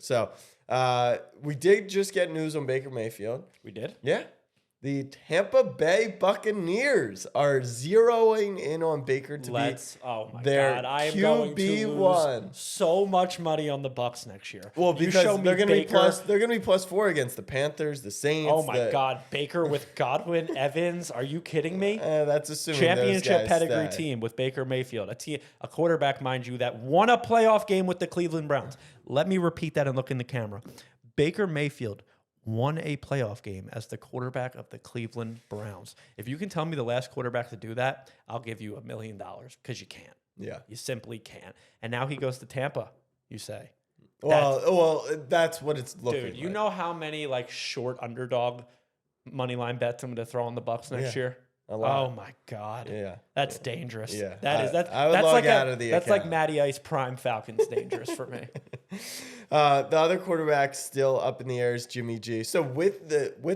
So we did just get news on Baker Mayfield. We did? Yeah. The Tampa Bay Buccaneers are zeroing in on Baker to be Oh my their God. I am going to QB1. lose so much money on the Bucks next year. Well, You because show me they're going to be Baker- +4 against the Panthers, the Saints. Oh my God. Baker with Godwin, Evans. Are you kidding me? That's assuming Championship those guys pedigree stay. team with Baker Mayfield, a quarterback, mind you, that won a playoff game with the Cleveland Browns. Let me repeat that and look in the camera. Baker Mayfield won a playoff game as the quarterback of the Cleveland Browns. If you can tell me the last quarterback to do that, I'll give you $1 million because you can't. Yeah. You simply can't. And now he goes to Tampa, you say. Well, that's what it's looking Dude, like. you know how many like short underdog money line bets I'm going to throw on the Bucks next year? A lot. Oh my God. Yeah. That's dangerous. Yeah. That's I would that's log like out of the that's like account. Matty Ice Prime Falcons dangerous for me. The other quarterback still up in the air is Jimmy G. So with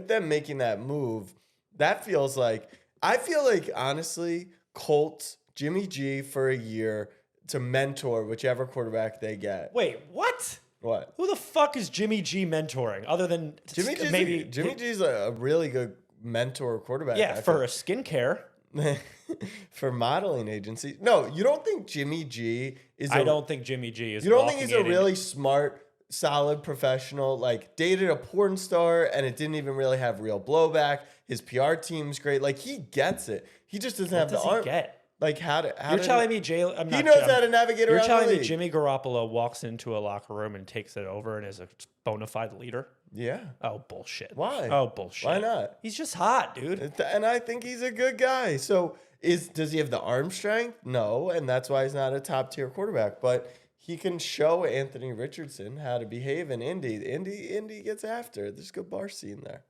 them making that move, that feels like I feel like honestly, Colts, Jimmy G for a year to mentor whichever quarterback they get. Wait, what? What? Who the fuck is Jimmy G mentoring other than Jimmy G's a really good mentor quarterback. Yeah, for a skincare. For modeling agency. No, you don't think Jimmy G is I don't think Jimmy G is. You don't think he's a really smart, solid professional, like dated a porn star and it didn't even really have real blowback. His PR team's great. Like he gets it. He just doesn't have the arm. Like how You're telling me he knows how to navigate around. You're telling the me league. Jimmy Garoppolo walks into a locker room and takes it over and is a bona fide leader? Yeah. Oh, bullshit. Why? Oh, bullshit. Why not? He's just hot, dude. And I think he's a good guy. So does he have the arm strength? No, and that's why he's not a top tier quarterback. But he can show Anthony Richardson how to behave in Indy. Indy gets after. There's a good bar scene there.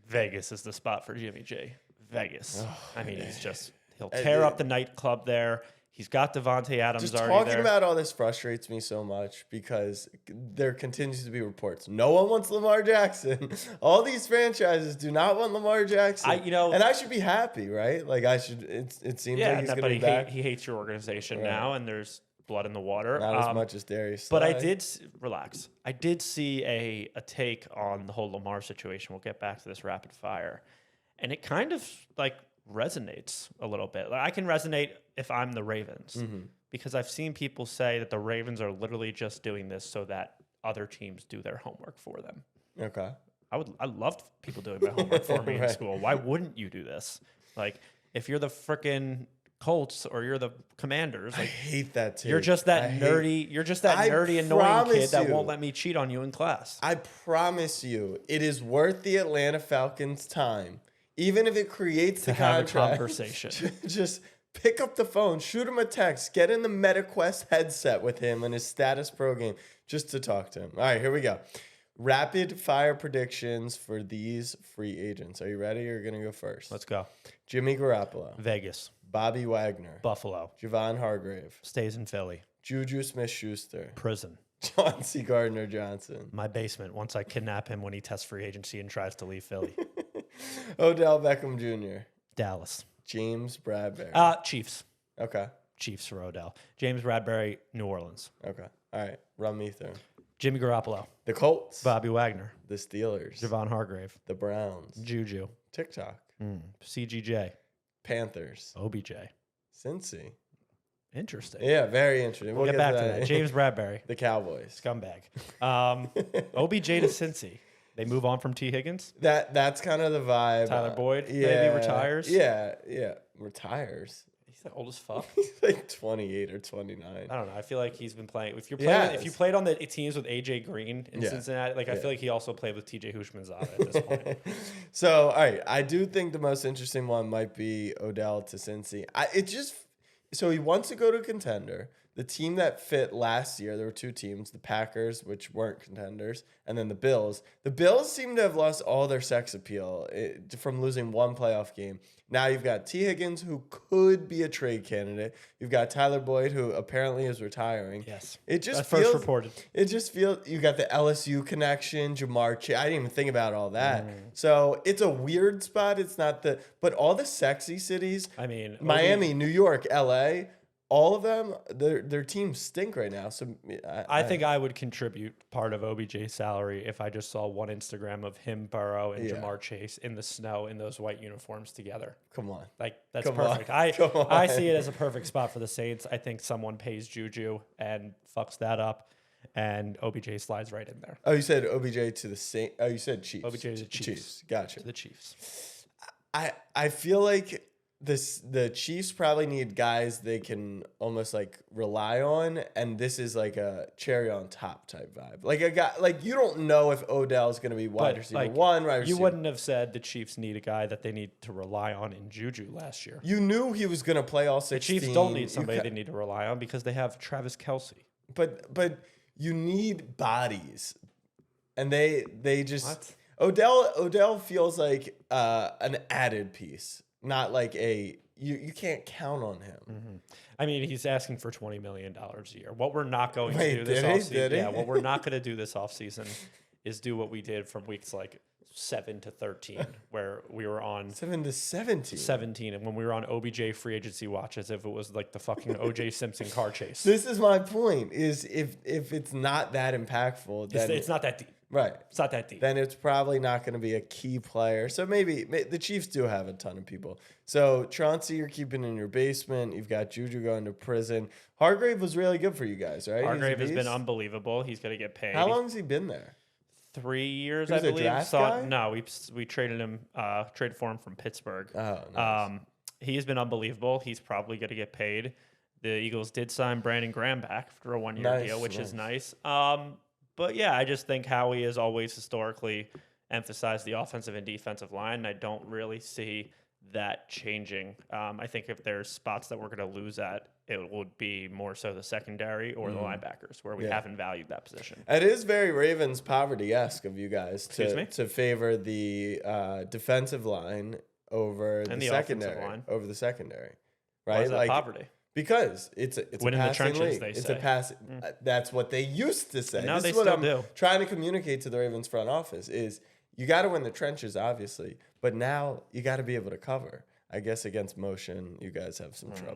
Vegas is the spot for Jimmy G. Vegas. Oh, I mean, he'll tear up the nightclub there. He's got Devontae Adams Just already talking there. about all this frustrates me so much because there continues to be reports. No one wants Lamar Jackson. All these franchises do not want Lamar Jackson. And I should be happy, right? Like I should. It seems like he's going to be back. He hates your organization now, and there's blood in the water. Not as much as Darius. But I did relax. I did see a take on the whole Lamar situation. We'll get back to this rapid fire, and it kind of like resonates a little bit. Like, I can resonate if I'm the Ravens because I've seen people say that the Ravens are literally just doing this so that other teams do their homework for them. Okay. I loved people doing my homework for me in school. Why wouldn't you do this? Like if you're the frickin' Colts or you're the Commanders, like, I hate that too. You're just that nerdy, annoying kid that won't let me cheat on you in class. I promise you, it is worth the Atlanta Falcons' time. Even if it creates the contract, have a conversation. Just pick up the phone, shoot him a text, get in the MetaQuest headset with him in his Status Pro game just to talk to him. All right, here we go. Rapid fire predictions for these free agents. Are you ready or are you going to go first? Let's go. Jimmy Garoppolo. Vegas. Bobby Wagner. Buffalo. Javon Hargrave. Stays in Philly. Juju Smith-Schuster. Prison. Chauncey Gardner-Johnson. My basement once I kidnap him when he tests free agency and tries to leave Philly. Odell Beckham Jr. Dallas. James Bradbury. Chiefs. Okay. Chiefs for Odell. James Bradbury, New Orleans. Okay. All right. Run me through. Jimmy Garoppolo. The Colts. Bobby Wagner. The Steelers. Javon Hargrave. The Browns. Juju. TikTok. CGJ. Panthers. OBJ. Cincy. Interesting. Yeah, very interesting. We'll get back to that. James Bradbury. The Cowboys. Scumbag. OBJ to Cincy. They move on from T. Higgins. That's kind of the vibe. Tyler Boyd maybe retires. Yeah, retires. He's the old as fuck. He's like 28 or 29. I don't know. I feel like he's been playing. If you played on the teams with AJ Green in Cincinnati, I feel like he also played with TJ Hushmanzada at this point. So, all right, I do think the most interesting one might be Odell to Cincy. So he wants to go to a contender. The team that fit last year, there were two teams, the Packers, which weren't contenders, and then the Bills. The Bills seem to have lost all their sex appeal from losing one playoff game. Now you've got T. Higgins, who could be a trade candidate. You've got Tyler Boyd, who apparently is retiring. Yes. It just feels, first reported. It just feels, you got the LSU connection, Jamar Chase. I didn't even think about all that. So it's a weird spot. It's not but all the sexy cities, I mean, Miami, New York, LA, all of them, their teams stink right now. So I think I would contribute part of OBJ's salary if I just saw one Instagram of him, Burrow, and Jamar Chase in the snow in those white uniforms together. Come on. Like, that's Come perfect. on. Come on. I see it as a perfect spot for the Saints. I think someone pays Juju and fucks that up, and OBJ slides right in there. Oh, you said OBJ to the Saints. Oh, you said Chiefs. OBJ to the Chiefs. Gotcha. To the Chiefs. I feel like the Chiefs probably need guys they can almost like rely on, and this is like a cherry on top type vibe. Like a guy, like you don't know if Odell's going to be wide receiver one, wide receiver. You wouldn't have said the Chiefs need a guy that they need to rely on in Juju last year. You knew he was going to play all 16. The Chiefs don't need somebody they need to rely on because they have Travis Kelce. But you need bodies, and they just What? Odell feels like an added piece. Not like you can't count on him. Mm-hmm. I mean, he's asking for $20 million a year. What we're not going to do this offseason, what we're not going to do this offseason is do what we did from weeks like 7 to 13, where we were on 7 to 17, and when we were on OBJ free agency watch, as if it was like the fucking OJ Simpson car chase. This is my point: is if it's not that impactful, then it's not that deep. Right. It's not that deep. Then it's probably not going to be a key player. So maybe the Chiefs do have a ton of people. So Chauncey, you're keeping in your basement. You've got Juju going to prison. Hargrave was really good for you guys, right? Hargrave has been unbelievable. He's going to get paid. How long has he been there? 3 years, He was I a believe. draft guy? No, we traded him, traded for him from Pittsburgh. Oh, nice. He has been unbelievable. He's probably going to get paid. The Eagles did sign Brandon Graham back for a 1-year deal, which is nice. But yeah, I just think Howie has always historically emphasized the offensive and defensive line. And I don't really see that changing. I think if there's spots that we're going to lose at, it would be more so the secondary or the linebackers, where we haven't valued that position. It is very Ravens poverty-esque of you guys to favor the defensive line over the secondary. Over the secondary, right? Why is that poverty? Because it's a Win in the passing trenches, league. they It's say. a pass. That's what they used to say. Now This they is what still I'm do. trying to communicate to the Ravens front office is you got to win the trenches, obviously, but now you got to be able to cover. I guess against motion, you guys have some trouble.